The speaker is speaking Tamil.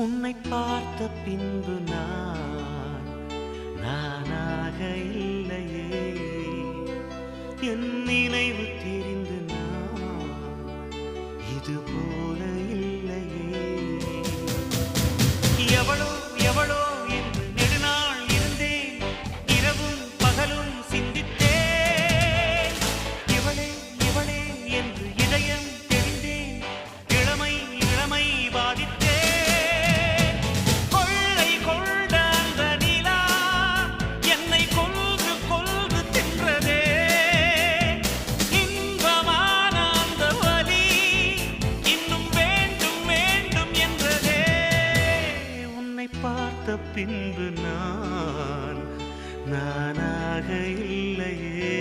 உன்னை பார்த்த பின்பு நானாக இல்லையே. என் நினைவு தெரிந்து இது போல இல்லையே. எவளோ எவளோ என்று நெடுநாள் இருந்தேன், இரவும் பகலும் சிந்தித்தேன். இவளே இவளே என்று இதயம் தெரிந்தேன், இளமை இளமை பாதித்தேன். கொள்ளை கொண்ட அந்த நிலா என்னை கொல்கு கொல்கு தின்றதே. இன்பமான அந்த வலி இன்னும் வேண்டும் வேண்டும் என்றதே. உன்னை பார்த்த பின்பு நானாக இல்லையே.